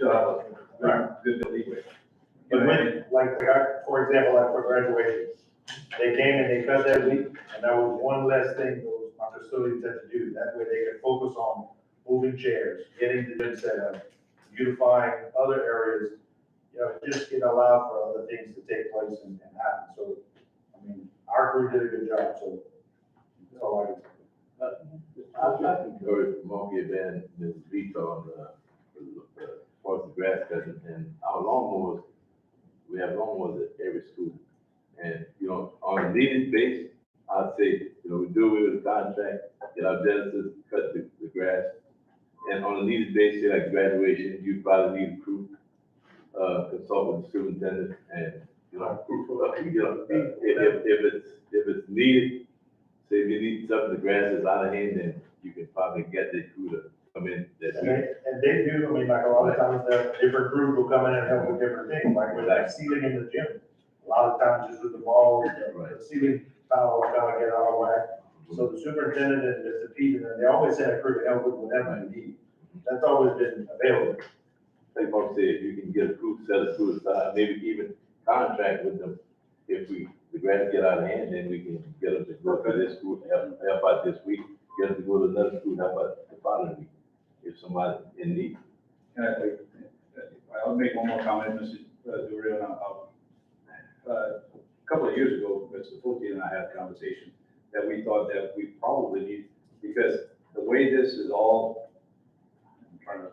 still have a good leeway. But when, for example, like for graduation, they came and they cut that week, and that was one less thing those our custodians had to do. That way they could focus on moving chairs, getting the gym set up, beautifying other areas. You know, just it allowed for other things to take place and happen. So, I mean, our crew did a good job, so that's all I can say. I concur with Monkey and Ms. Vito on the grass cutting, and our lawnmowers, we have lawnmowers at every school. And, you know, on a needed basis, I'd say, you know, we do away with the contract, get our janitors cut the grass. And on a needed basis, like graduation, you probably need a crew, consult with the superintendent and, you know, if it's needed, say if you need something, the grass is out of hand, then you can probably get the crew to come in. And they do, I mean, like a lot of times, the different crews will come in and help with different things, like with that ceiling in the gym. A lot of times just with the balls, the ceiling tile will kind of get out of whack. So the superintendent and Mr. Peter, they always send a crew to help with whatever they need. That's always been available. Like Bob said, if you can get a crew, set a crew aside, maybe even contract with them. If the grass get out of hand, then we can get them to go to this school, help out this week, get them to go to another school, help out the following week, if somebody in need. I'll make one more comment, Mr. Durrell. A couple of years ago, Mr. Fulte and I had a conversation that we thought that we probably need, because the way this is all, I'm trying to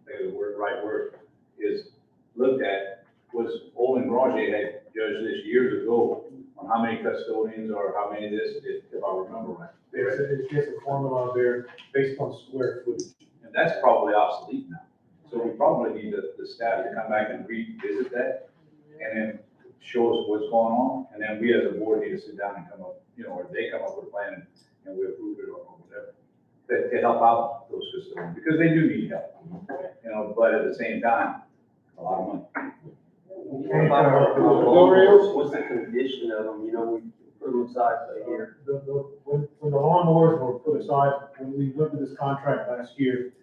say the right word, is looked at, was Olin Granger had judged this years ago on how many custodians or how many this, if I remember right. It's just a formula there based on square footage. And that's probably obsolete now. So we probably need the staff to come back and revisit that and then show us what's going on. And then we as a board need to sit down and come up, you know, or they come up with a plan and we approve it or whatever. To help out those custodians, because they do need help, you know, but at the same time, a lot of money. What's the condition of them, you know, we put them aside for a year? When the lawnmowers were put aside, when we looked at this contract last year,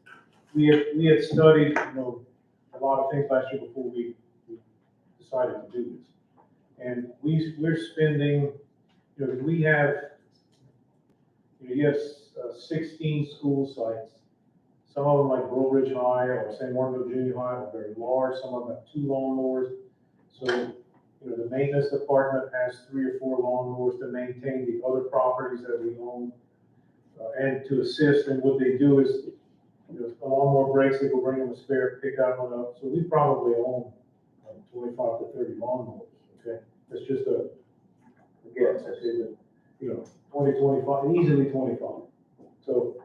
we had studied, you know, a lot of things last year before we decided to do this. And we're spending, you know, we have, you have 16 school sites. Some of them like Breaux Ridge High or St. Martinville Junior High are very large. Some of them have 2 lawnmowers. So, you know, the maintenance department has 3 or 4 lawnmowers to maintain the other properties that we own and to assist. And what they do is, you know, if the lawnmower breaks, they go bring them a spare, pick up one up. So we probably own 25 to 30 lawnmowers. Okay, that's just a guess. Okay, but, you know, 20, 25, easily 25. So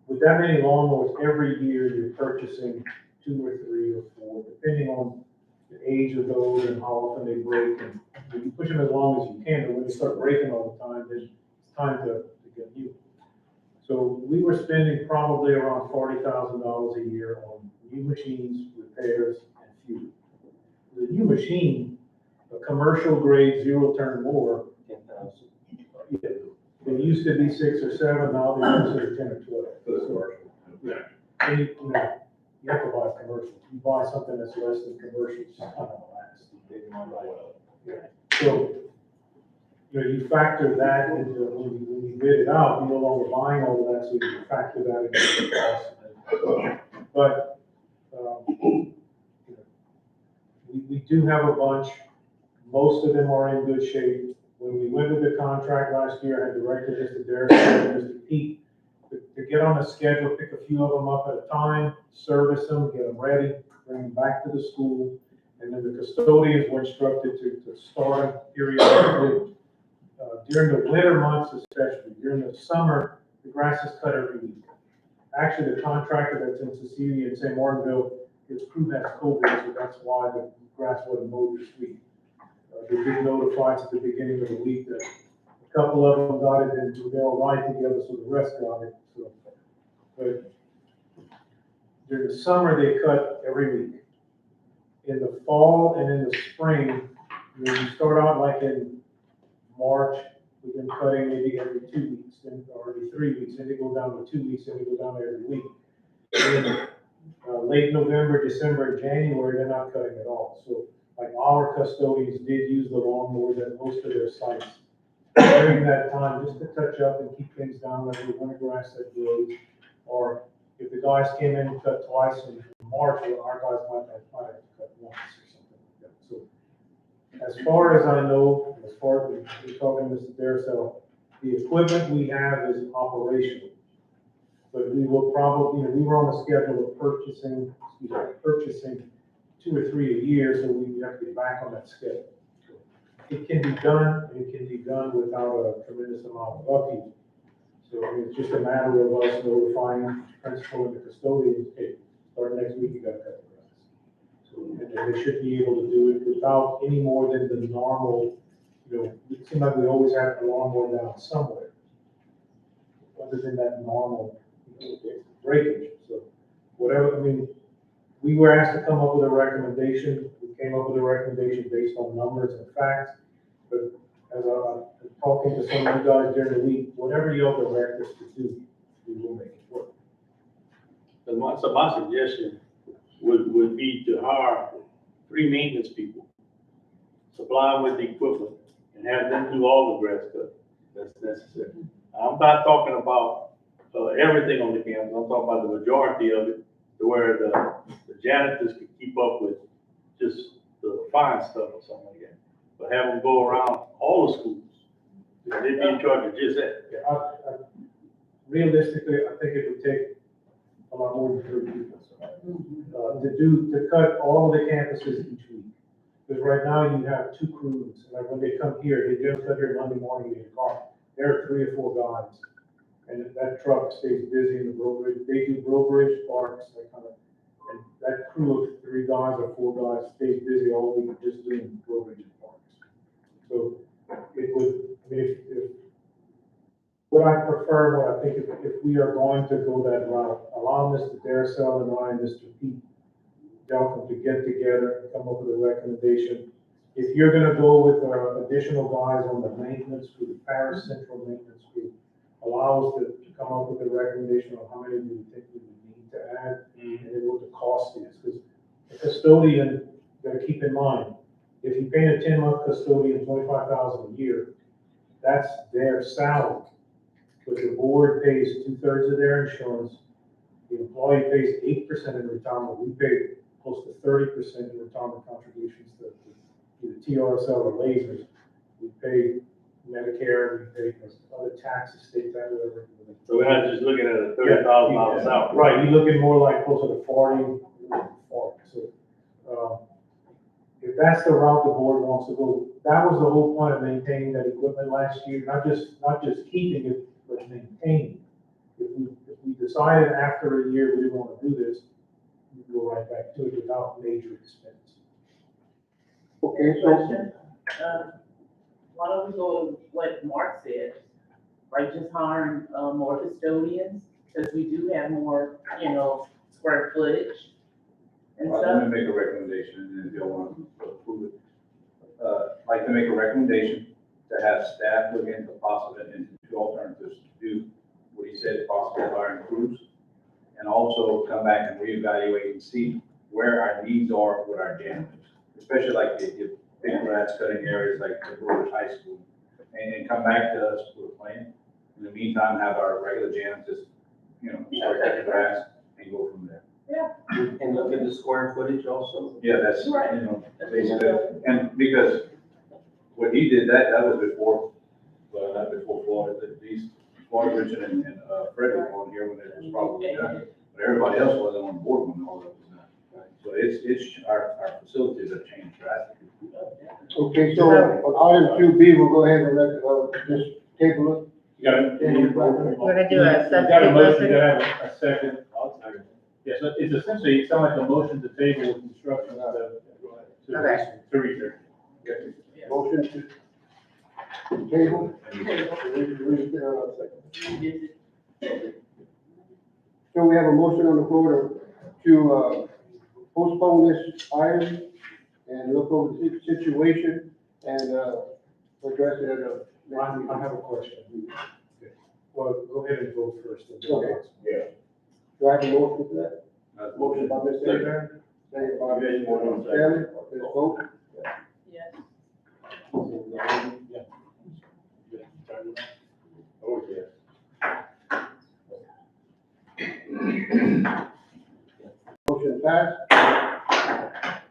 with that many lawnmowers, every year you're purchasing 2 or 3 or 4, depending on the age of those and how often they break. And you push them as long as you can, but when they start breaking all the time, then it's time to get new. So we were spending probably around $40,000 a year on new machines, repairs, and fuel. The new machine, a commercial grade 0-turn mower, 10,000. yeah, they used to be 6 or 7, now they're considered 10 or 12. So, Yeah. And you know, you have to buy a commercial. You buy something that's less than commercial, it's just not gonna last. Yeah. So, you know, you factor that into, when you bid it out, you're no longer buying all of that, so you factor that into the cost. But, you know, we do have a bunch. Most of them are in good shape. When we went with the contract last year, I had directed Mr. Darris and Mr. Pete to get on a schedule, pick a few of them up at a time, service them, get them ready, bring them back to the school. And then the custodians were instructed to start periodically. During the winter months especially, during the summer, the grass is cut every week. Actually, the contractor that's in Cecilia and St. Martinville, his crew has COVID, so that's why the grass wasn't mowed this week. They did notify us at the beginning of the week that a couple of them got it and they all right together, so the rest got it. So, but during the summer, they cut every week. In the fall and in the spring, you start out like in March, we've been cutting maybe every 2 weeks, then or every 3 weeks, then they go down to 2 weeks, then they go down to every week. And late November, December, and January, they're not cutting at all. So like our custodians did use the lawnmowers at most of their sites during that time, just to touch up and keep things down, like the winter grass that grows. Or if the guys came in and cut twice in March, well, our guys might have to cut once or something like that. So as far as I know, as far as we're talking to Mr. Darcel, the equipment we have is operational. But we will probably, we were on the schedule of purchasing 2 or 3 a year, so we have to get back on that schedule. It can be done, and it can be done without a tremendous amount of upheaval. So I mean, it's just a matter of us notifying the principal and the custodian, okay, start next week, you gotta cut the grass. So, and they should be able to do it without any more than the normal, it seems like we always have the lawnmower down somewhere. Other than that normal, breakage, so whatever, we were asked to come up with a recommendation, we came up with a recommendation based on numbers and facts, but as I'm talking to some of you guys during the week, whatever you direct us to do, we will make it work. So my suggestion would be to hire 3 maintenance people, supply them with the equipment, and have them do all the grass cutting that's necessary. I'm not talking about everything on the campus, I'm talking about the majority of it, to where the janitors can keep up with just the fine stuff or something like that. But have them go around all the schools, and they'd be in charge of just that. Realistically, I think it would take a lot more than 3 people to cut all of the campuses each week. Because right now you have 2 crews, like when they come here, they just come here Monday morning in the car. There are 3 or 4 guys, and that truck stays busy in the Bridge. They do Bridge parks, that kind of, and that crew of 3 guys or 4 guys stays busy all week just doing Bridge parks. So it would, if what I prefer, what I think, if we are going to go that route, allow Mr. Darcel and I and Mr. Pete Delcom to get together and come up with a recommendation. If you're gonna go with additional guys on the maintenance crew, the Parish Central Maintenance Crew, allow us to come up with a recommendation on how many we think we would need to add, and then what the cost is. Because the custodian, you gotta keep in mind, if you pay a 10-month custodian $25,000 a year, that's their salary. But the board pays 2/3 of their insurance, the employee pays 8% in retirement, we pay close to 30% in retirement contributions to either TRSL or lasers. We pay Medicare, we pay other taxes, state tax, whatever. So we're not just looking at a $30,000 salary. Right, you're looking more like closer to 40. So, if that's the route the board wants to go, that was the whole point of maintaining that equipment last year, not just keeping it, but maintaining it. If we decided after a year we didn't want to do this, we go right back to it without major expense. Okay, so, why don't we go with what Mark said, right, just hiring, more custodians, because we do have more, square footage and I'm stuff. gonna make a recommendation, and if y'all want to approve it. I'd like to make a recommendation to have staff look into possible, into 2 alternatives to do what he said, possible hiring crews, and also come back and reevaluate and see where our needs are with our janitors, especially like the big grass cutting areas like the Brewers High School, and come back to us with a plan. In the meantime, have our regular janitors, start cutting grass and go from there. And look at the square footage also. Yeah, that's, Right. basically, and because what he did, that was before, well, not before Florida, these, Florida, Richard and Frederick on here when it was probably done. But everybody else wasn't on board when all that was done. Right? So it's, our facilities have changed drastically. Okay, so on item 2B, we'll go ahead and just table it. You gotta, We're gonna do a you got a motion, you substitute. gotta have a second. Yes, it's essentially, it sounds like a motion to table with instructions Okay. to research. Motion to table. So we have a motion on the floor to postpone this item and look over the situation and address it at a. I have a question. Well, go ahead and vote first. And Okay. Do I have a motion for that? Motion by Mr. Abraham, second by Mr. Kelly. Let's vote. Yes. Oh, yeah. Motion passed.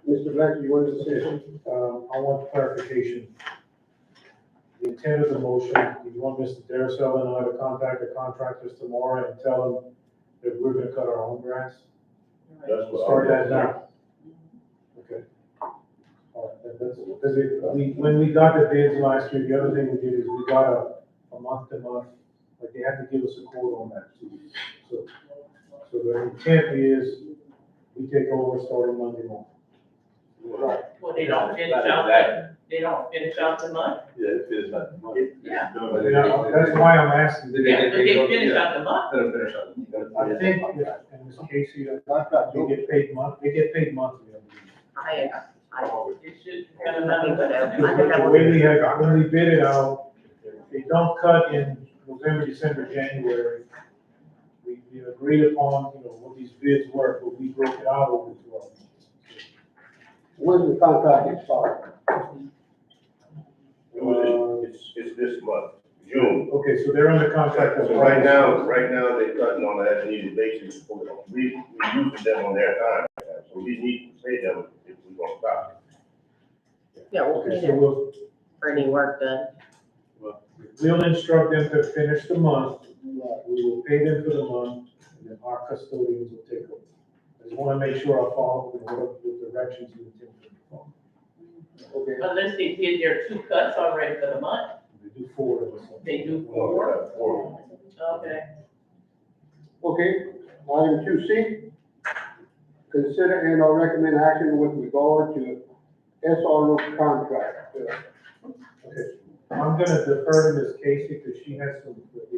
Mr. Blanchard, you want to say something? I want clarification. The intent of the motion, do you want Mr. Darcell and I to contact the contractors tomorrow and tell them that we're gonna cut our own grass? That's Start that now. Okay. All right, that's, because when we got the bids last year, the other thing we did is we got a month to month, like they have to give us a quote on that too. So the intent is we take over starting Monday morning. Well, they don't finish Not out, exactly. they don't finish out the month. Yeah, it feels like the money. Yeah. That's why I'm asking. Yeah, but they finish out the month. Let them finish up. I think, and Ms. Casey, they get paid monthly, I believe. It should I kind of think so. I think The that way would- when we bid it out, they don't cut in November, December, January. We agreed upon, what these bids were, but we broke it out over 12 months. When's the contract expire? It's this month, June. Okay, so they're under contract. So right now, they're cutting on an as-needed basis. We using them on their time, so we need to pay them if we want to stop. Yeah, we'll Okay, pay so them we'll for any work done. instruct them to finish the month. We will pay them for the month, and then our custodians will take over. I just want to make sure I follow the directions you intend to follow. Okay. Unless they did their 2 cuts already for the month, We do 4 of us. they do Well, 4. for- Okay. Okay, item 2C, consider and or recommend action with regard to SRO contract. Okay, I'm gonna defer to Ms. Casey because she has the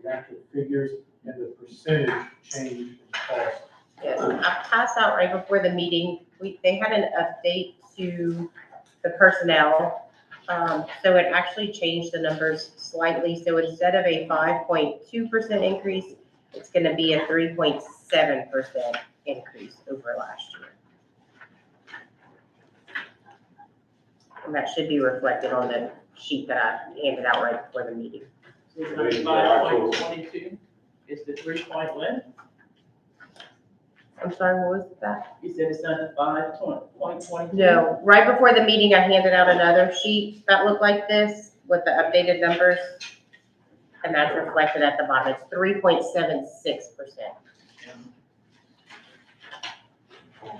actual figures and the percentage change in cost. Yes, I passed out right before the meeting, they had an update to the personnel. So it actually changed the numbers slightly, so instead of a 5.2% increase, it's gonna be a 3.7% increase over last year. And that should be reflected on the sheet that I handed out right before the meeting. So it's gonna be 5.22, it's the 3 point what? I'm sorry, what was that? You said it's under 5.22? No, right before the meeting, I handed out another sheet that looked like this with the updated numbers. And that's reflected at the bottom. It's 3.76%.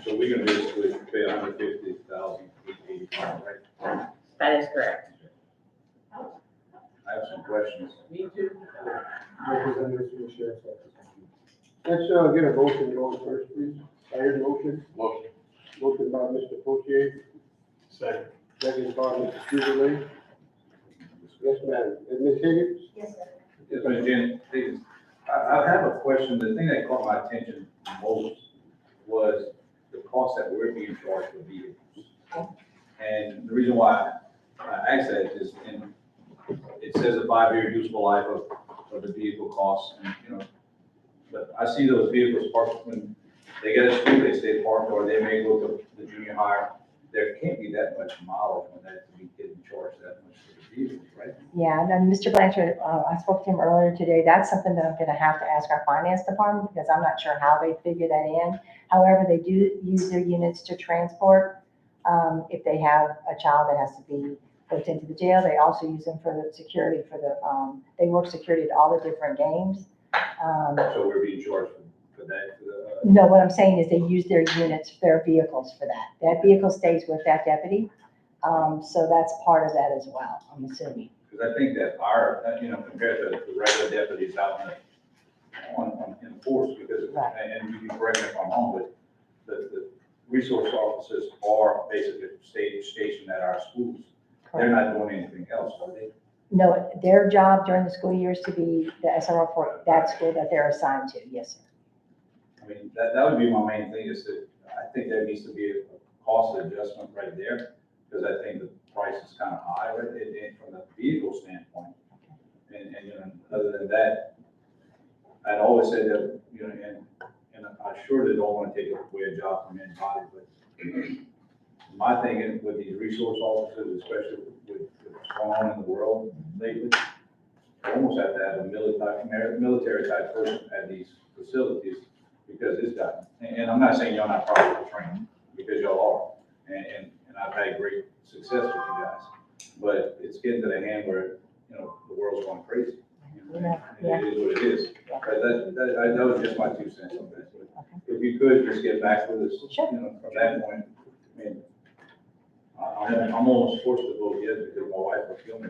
So we're gonna basically pay $150,885, right? That is correct. I have some questions. Me too. Representatives from the sheriff's office. Let's, get a motion going first, please. I hear the motion. Motion. Motion by Mr. Potier, Second. second by Mr. Shubley. Yes, ma'am. And Ms. Higgins? Yes, sir. Yes, Ms. Jen, I have a question. The thing that caught my attention most was the cost that we're being charged for vehicles. And the reason why I asked that is, it says a 5-year useful life of the vehicle costs, and, but I see those vehicles parked when they get to school, they stay parked, or they may go to the junior high. There can't be that much mileage when that to be getting charged that much for the vehicles, right? Yeah, and Mr. Blanchard, I spoke to him earlier today. That's something that I'm gonna have to ask our finance department because I'm not sure how they figure that in. However, they do use their units to transport. If they have a child that has to be put into the jail, they also use them for the security they work security at all the different games. So we're being charged for that, No, what I'm saying is they use their units, their vehicles for that. That vehicle stays with that deputy. So that's part of that as well, I'm assuming. because I think that our, compared to the regular deputies out in force, because, Right. and you can correct me if I'm wrong, but the resource officers are basically stationed at our schools. They're not doing anything else, are they? No, their job during the school year is to be the SRO for that school that they're assigned to, yes, sir. I mean, that would be my main thing, is that I think there needs to be a cost adjustment right there, because I think the price is kind of high, right, and from the vehicle standpoint. And other than that, I'd always said that, in and I surely don't want to take away a job from anybody, but my thinking with these resource officers, especially with what's going on in the world lately, you almost have to have a military type person at these facilities, because it's gotten, and I'm not saying y'all not properly trained, because y'all are, and I've had great success with you guys, but it's getting to the hand where, the world's going crazy. Yeah. And it is what it is. But that was just my 2 cents on that. If you could just get back with us, Sure. from that point, I mean, I'm almost forced to vote yes because my wife will kill me.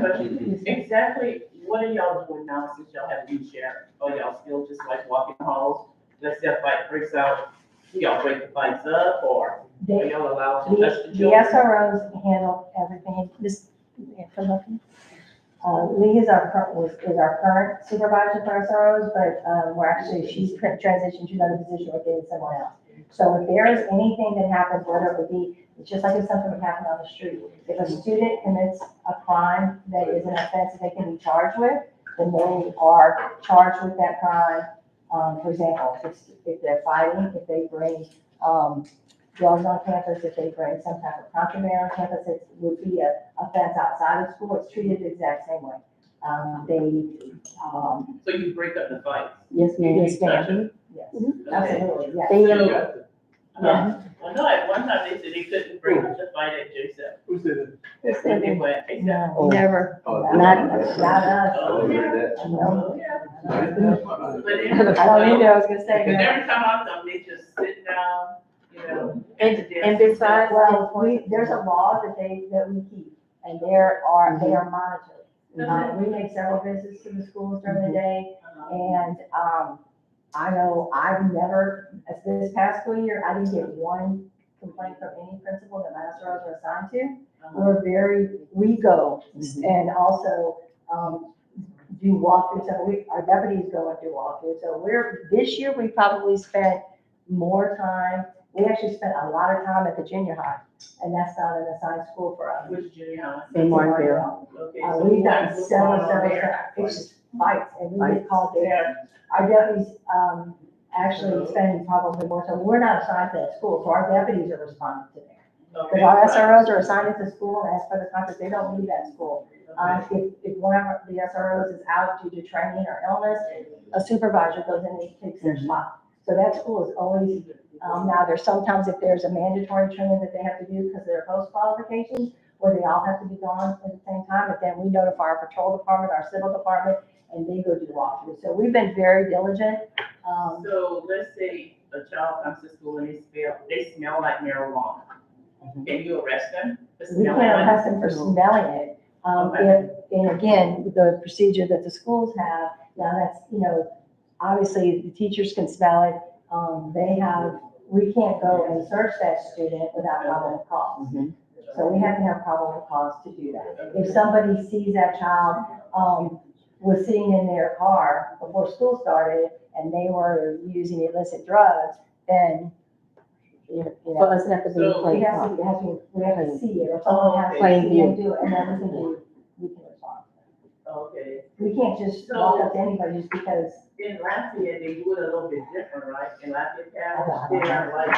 But exactly, what are y'all doing now since y'all have a new sheriff? Are y'all still just like walking the halls? Let's say a fight breaks out, do y'all break the fights up, or are They, y'all allowed to touch the the children? SROs handle everything. Lee is our current supervisor for SROs, but, she's transitioned to another position, we're getting someone else. So if there is anything that happens, whether it would be, it's just like if something would happen on the street. If a student commits a crime that is an offense that they can be charged with, then they are charged with that crime. For example, if they're fighting, if they bring, drugs on campus, if they bring some type of contraband on campus, it would be a offense outside of school, it's treated the exact same way. So you break up the fights? Yes, ma'am. Yes, Touch ma'am. Yes, absolutely, yes. I know at one time they said they couldn't break up the fight at J7. Who said When they went, No, Never. that? Oh, not that's- us. I didn't hear that. No. But I don't either, I was gonna say. Because no. every time I come, they just sit down, And besides, Well, there's a law that we keep, and they are monitored. We make several visits to the schools during the day, and, I know I've never, as this past school year, I didn't get one complaint from any principal that my SROs were assigned to. We go, and also, do walkthroughs, so our deputies go and do walkthroughs, so this year, we probably spent more time, we actually spent a lot of time at the junior high, and that's not an assigned school for us. Which junior high? St. Martinville. Okay, so We've done what's several, going on there? it's just fights, and we get called there. Our deputies, actually spend probably more, so we're not assigned to that school, so our deputies are responding to there. Okay. Because our SROs are assigned to the school, and as per the contract, they don't leave that school. If one of the SROs is out due to training or illness, a supervisor goes in and takes their spot. So that school is always, now there's sometimes if there's a mandatory training that they have to do because they're post qualifications, where they all have to be gone at the same time, but then we notify our patrol department, our civil department, and they go do walkthroughs. So we've been very diligent. So let's say a child comes to school and they smell like marijuana. Can you arrest them for We smelling can't it? arrest them for smelling it. And again, the procedure that the schools have, now that's, obviously the teachers can smell it. We can't go and search that student without probable cause. So we have to have probable cause to do that. If somebody sees that child, was sitting in their car before school started and they were using illicit drugs, then, For us, it have to be So we placed have on. to see it, or someone has to Plain see and view. do it, and then we can respond. Okay. We can't just walk up to anybody just because. In Lafayette, they do it a little bit different, right? In Lafayette I Parish, don't know. they're like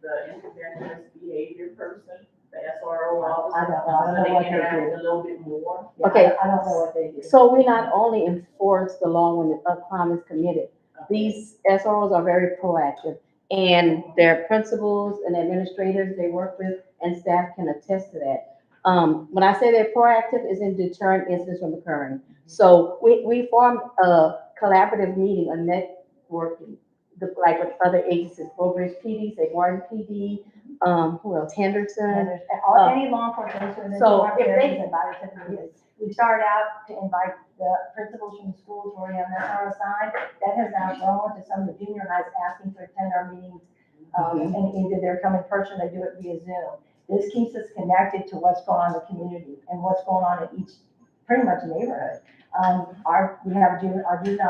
the interventionist behavior person, the SRO officer. I don't know. I don't know So what they they interact do. a little bit more. Yeah, Okay. I don't know what they do. So we not only enforce the law when a crime is committed, these SROs are very proactive. And their principals and administrators they work with and staff can attest to that. When I say they're proactive, is in deterring incidents from occurring. So we formed a collaborative meeting, a networking, like with other agencies, Bridge PD, St. Martin PD, who else, Henderson. And there's, any law enforcement, so So if there's they- invited to the meetings. We started out to invite the principals from the schools where we have that are assigned. That has now grown to some of the junior highs asking to attend our meetings. And either they're coming in person, or they do it via Zoom. This keeps us connected to what's going on in the community and what's going on in each, pretty much neighborhood. Our juvenile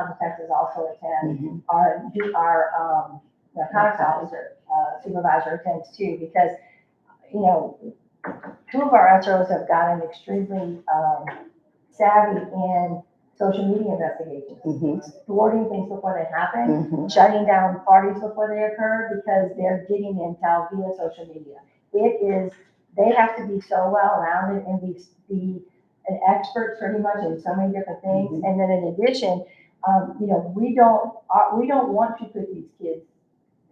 detectives also attend. Our narcotics officer, supervisor attends too, because, two of our SROs have gotten extremely savvy into social media investigations, Mhm. thwarting things before they happen, Mhm. shutting down parties before they occur because they're getting intel via social media. It is, they have to be so well-rounded and be an expert pretty much in so many different things. And then in addition, we don't want to put these kids,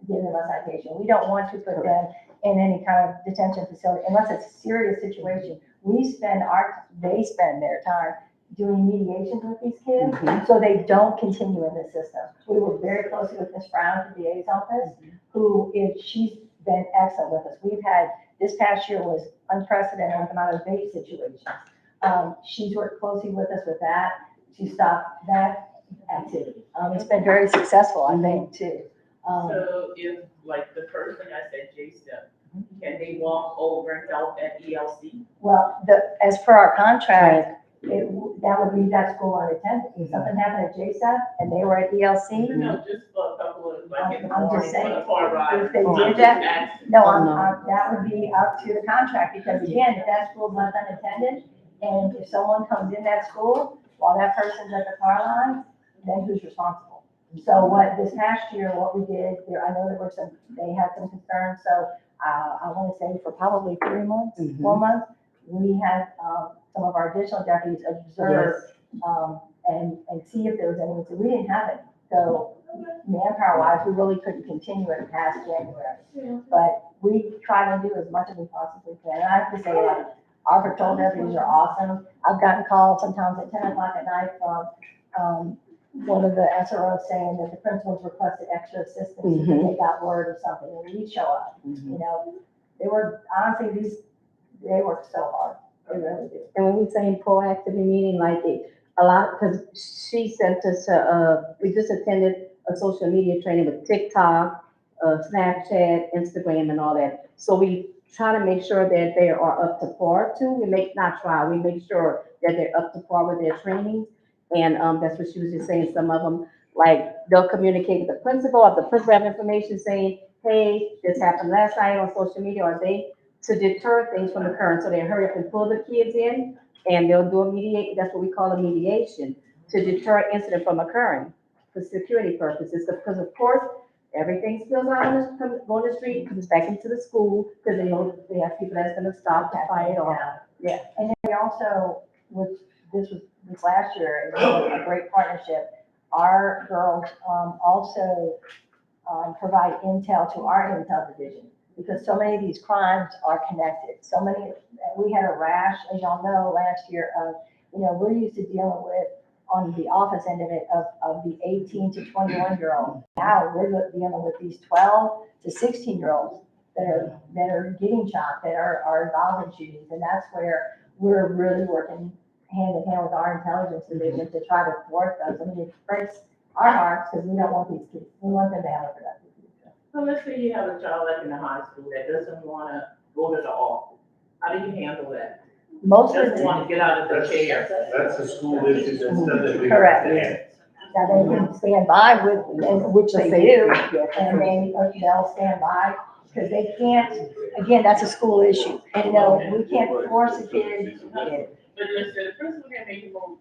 give them a citation. We don't want to put them in any kind of detention facility unless it's a serious situation. They spend their time doing mediations with these kids, so they don't continue in the system. We work very closely with Ms. Brown, the DA's office, she's been excellent with us. We've had, this past year was unprecedented with the amount of vape situations. She's worked closely with us with that to stop that activity. It's been very successful, I think, too. So if, like, the person I said, J-Step, can they walk over and help at ELC? Well, as per our contract, that would be that school unattended. If something happened at JSAP and they were at ELC, No, just for a couple of, like, in the I'm morning, just for saying, the car ride. if they I'm did just that, asking. no, No. that would be up to the contract, because again, if that school's left unattended, and if someone comes in that school while that person's at the car line, then who's responsible? So this past year, what we did, I know they had some concerns, so I want to say for probably 3 months, 4 months, we had some of our additional deputies observe and see if there was any, so we didn't have it. So manpower wise, we really couldn't continue it past January. But we try to do as much as we possibly can. And I have to say, like, our patrol deputies are awesome. I've gotten calls sometimes at 10 o'clock at night from one of the SROs saying that the principals requested extra assistance because they got word or something, and we show up. They were, honestly, they work so hard. They really do. And when we say proactive, meaning like a lot, because she sent us we just attended a social media training with TikTok, Snapchat, Instagram, and all that. So we try to make sure that they are up to par too. We make sure that they're up to par with their training. And that's what she was just saying. Some of them, like, they'll communicate with the principal, if the principal have information saying, hey, this happened last night on social media, or to deter things from occurring. So they hurry up and pull the kids in, and they'll do that's what we call a mediation, to deter an incident from occurring for security purposes. Because of course, everything spills out on the street, comes back into the school, because they have people that's gonna stop the fight or, And then we also, this last year, it was a great partnership. Our girls also provide intel to our intel division, because so many of these crimes are connected. We had a rash, as y'all know, last year of, we're used to dealing with, on the office end of it, of the 18 to 21-year-old. Now we're dealing with these 12 to 16-year-olds that are getting shot, that are involved in shootings. And that's where we're really working hand in hand with our intelligence division to try to thwart those. I mean, it breaks our hearts because we don't want these kids, we want them to have a productive future. So let's say you have a child like in the high school that doesn't want to go to the office. How do you handle that? Most of Doesn't want to get out of the chair. That's a school issue, that's nothing we have Correct. to handle. Now, they can stand by which they do, and they'll stand by, because they can't, again, that's a school issue. And we can't force a kid. But the principal can make it more.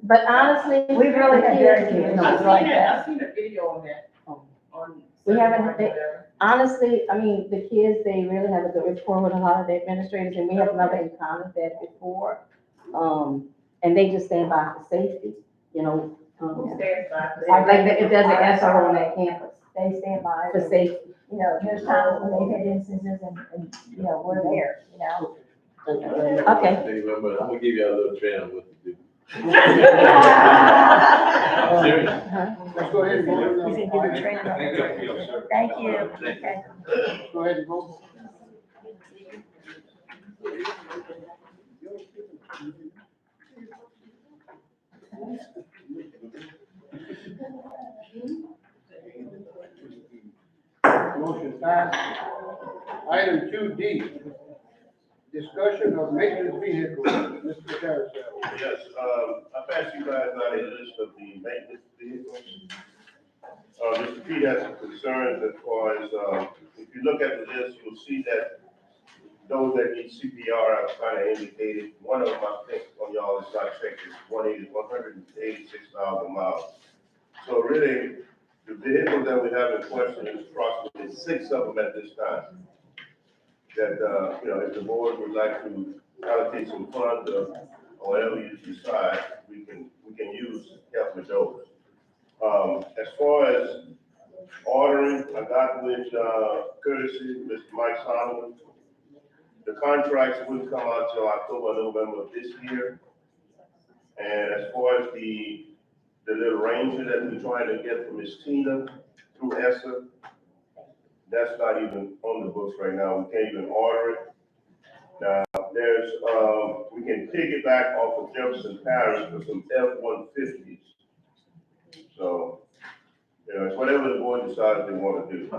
but honestly. We really have very few I've issues like seen it, that. I've seen a video on that, on. We haven't- whatever. Honestly, I mean, the kids, they really have a good rapport with a lot of the administrators, and we have never encountered that before. And they just stand by for safety, Who stands by? If there's an SRO on that campus, They stand by. for safety. There's times when they've had instances and we're there, Okay. Hey, remember, I'm gonna give you a little training on what to do. Serious. Let's go ahead and vote. He's gonna give you training on it. Thank you. Okay. Go ahead and vote. Motion passed. Item 2D, discussion of maintenance vehicles. Mr. Carousel. Yes, I passed you guys out a list of the maintenance vehicles. Mr. Pete has some concerns as far as, if you look at the list, you'll see that those that need CPR, I've kind of indicated, one of them, I think, on y'all is not checked, is 186,000 miles. So really, the vehicles that we have in question is approximately 6 of them at this time. That, if the board would like to allocate some funds or whatever you decide, we can use help with those. As far as ordering, I got with, courtesy, Mr. Mike Solomon. The contracts wouldn't come out till October, November of this year. And as far as the little Ranger that we're trying to get from Miss Tina through ESSA, that's not even on the books right now. We can't even order it. Now, there's, we can piggyback off of Jefferson Parish for some F-150s. So, it's whatever the board decides they want to do.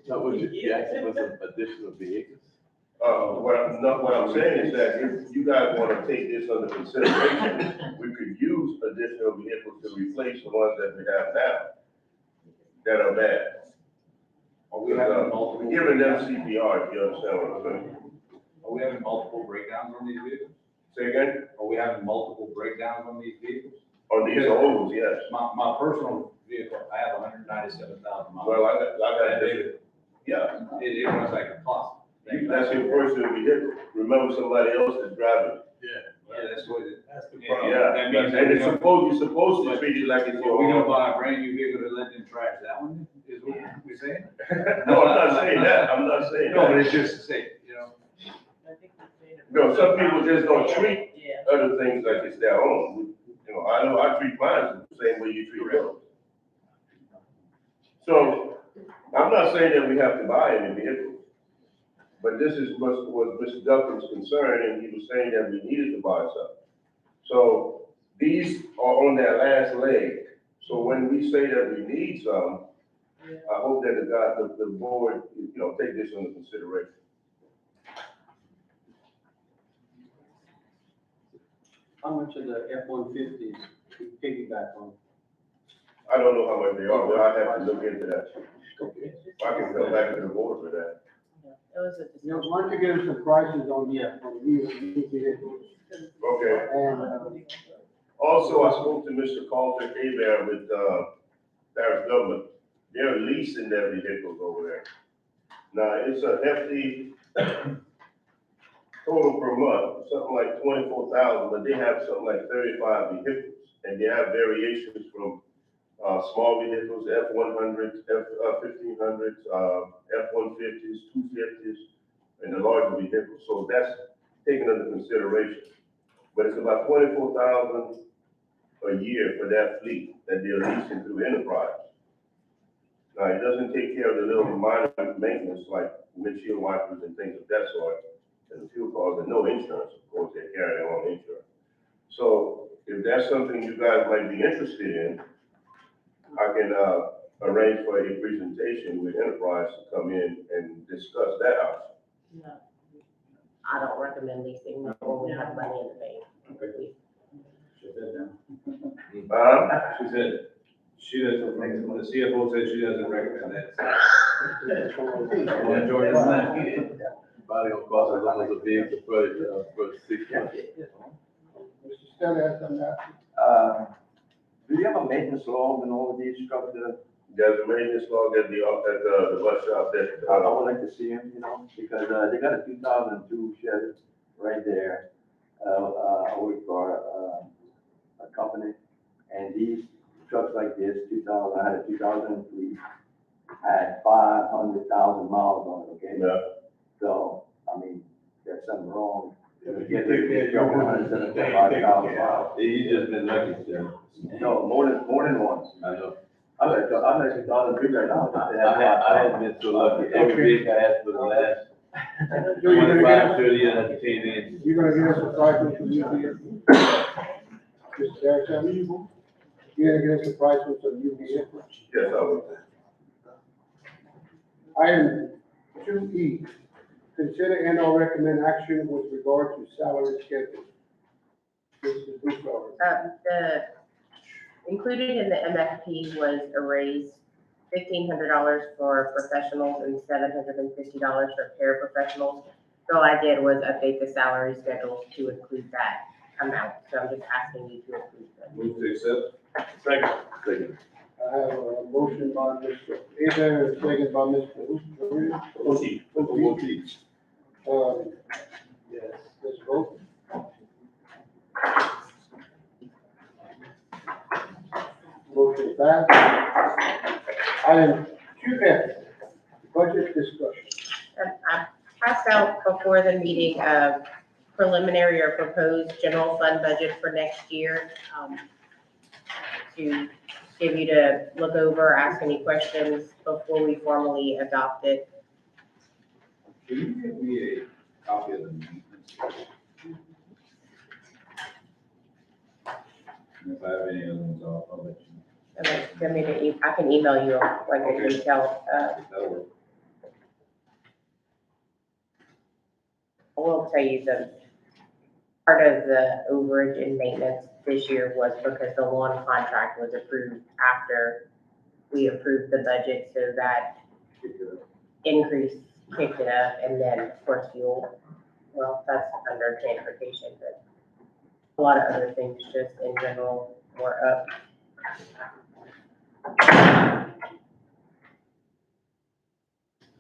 So would you actually with some additional vehicles? What I'm saying is that if you guys want to take this under consideration, we could use additional vehicles to replace the ones that we have now that are bad. Are we having multiple? We're giving them CPR, if you understand what I'm saying. Are we having multiple breakdowns on these vehicles? Say again? Are we having multiple breakdowns on these vehicles? On these old ones, yes. My personal vehicle, I have 197,000 miles. Well, I got this. Yeah, It runs like a clock. that's your personal vehicle. Remember somebody else is driving. Yeah, that's what it. That's the Yeah, problem. that means And it's you're supposed to treat it like it's So we your gonna own. buy a brand new vehicle to let them trash that one, is what we're saying? No, I'm not saying that. I'm not saying No, but that. it's just to say, No, some people just don't treat Yeah. other things like it's their own. I know I treat mine the same way you treat yours. So, I'm not saying that we have to buy any vehicles, but this is was Mr. Duncan's concern, and he was saying that we needed to buy some. So, these are on their last leg. So when we say that we need some, I hope that the board, take this into consideration. How much of the F-150s we piggyback on? I don't know how much they are, but I have to look into that. I can come back to the board for that. It was a You know, discussion. why don't you give us some prices on the new vehicles? Okay. And, Also, I spoke to Mr. Carlton Abear with, Parish government. They're leasing their vehicles over there. Now, it's a hefty total per month, something like 24,000, but they have something like 35 vehicles. And they have variations from, small vehicles, F-100s, F-1500s, F-150s, 250s, and the larger vehicles. So that's taken under consideration. But it's about 24,000 a year for that fleet that they're leasing through Enterprise. Now, it doesn't take care of the little minor maintenance like windshield wipers and things of that sort, and the fuel costs, and no insurance, of course, they carry their own insurance. So if that's something you guys might be interested in, I can, arrange for a presentation with Enterprise to come in and discuss that option. No. I don't recommend leasing before we have money in the bank. She said that. Uh, She said, she doesn't, the CFO said she doesn't recommend that. Yeah, Jordan, Body gonna cost us almost a vehicle for 6 months. Mr. Stelly has something to ask you. Do you have a maintenance log in all of these trucks? there's a maintenance log at the bus shop that, I would like to see them, because, they got a 2002 Chevy right there. I work for, a company, and these trucks like this, I had a 2003, had 500,000 miles on it, okay? yeah. So, I mean, there's something wrong. You take that, you're going to take $175,000. You just been lucky, sir. No, more than once. I know. I'm at 2003 right now. I haven't been so lucky. Every vehicle I had for the last So you're gonna 25, 30 years, I came in. You're gonna give us some prices for new vehicles? Mr. Saracen, you're gonna give us some prices for new vehicles? Yes, I would. Item 2E, consider and/or recommend action with regard to salary schedule. Mr. Broussard. Included in the MFP was a raise, $1,500 for professionals and $750 for paraprofessionals. So all I did was update the salary schedules to include that. amount. So I'm just asking you to approve them. Move to accept. Second. Second. I have a motion by Mr. Adair, and a second by Mr. O'Keefe. Yes, let's vote. Motion passed. Item 2F, budget discussion. I passed out before the meeting a preliminary or proposed general fund budget for next year, to give you to look over, ask any questions before we formally adopt it. Can you give me a copy of the maintenance? And if I have any other ones, I'll let you know. And then send me I can email you like a Okay. detailed, That'll work. I will tell you the part of the overage in maintenance this year was because the lawn contract was approved after we approved the budget, so that increase kicked it up, and then, of course, fuel. Well, that's under transportation, but a lot of other things just in general were up.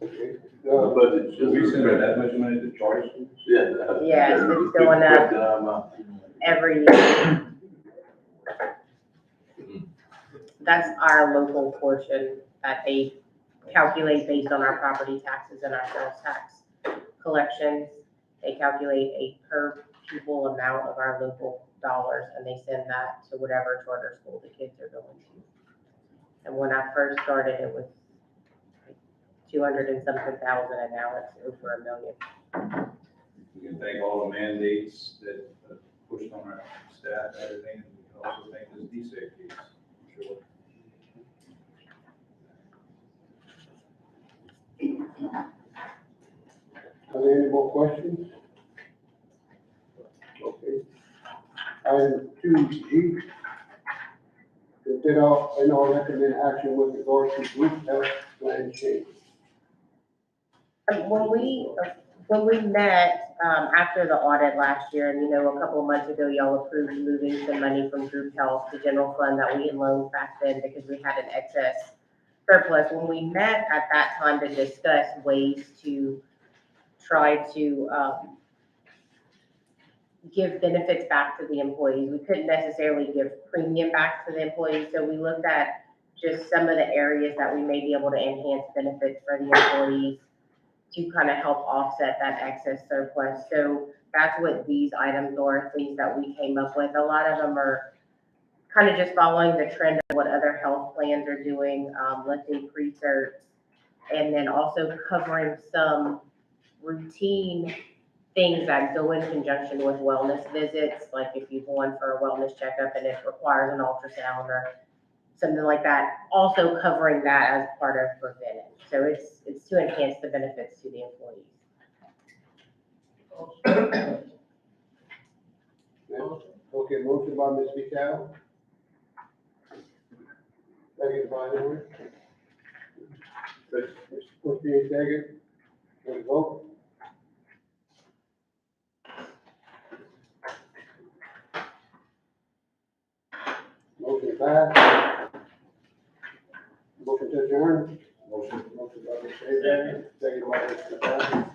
Okay. Budget. Should we send that much money to charter schools? Yeah. Yeah, it's going up. Every year. That's our local portion that they calculate based on our property taxes and our sales tax collections. They calculate a per pupil amount of our local dollars, and they send that to whatever charter school the kids are going to. And when I first started, it was like 200 and something thousand, and now it's over $1 million. We can thank all the mandates that pushed on our staff and everything. We can also thank this DSAFE case, I'm sure. Are there any more questions? Okay. Item 2G, consider and or recommend action with regard to group health plan change. When we met, after the audit last year, and a couple of months ago, y'all approved moving some money from group health to general fund that we had loaned back then because we had an excess surplus. When we met at that time to discuss ways to try to, give benefits back to the employees, we couldn't necessarily give premium back to the employees, so we looked at just some of the areas that we may be able to enhance benefits for the employees to kind of help offset that excess surplus. So that's what these items are, things that we came up with. A lot of them are kind of just following the trend of what other health plans are doing, lifting pre-certs, and then also covering some routine things that go in conjunction with wellness visits, like if you go in for a wellness checkup and it requires an ultrasound or something like that, also covering that as part of preventive. So it's to enhance the benefits to the employees. Okay, motion by Ms. Vital. Second by Henry. Mr. Pushing second. Let's vote. Motion passed. Motion to adjourn. Motion by Mr. Adair, second by Mr. Brown.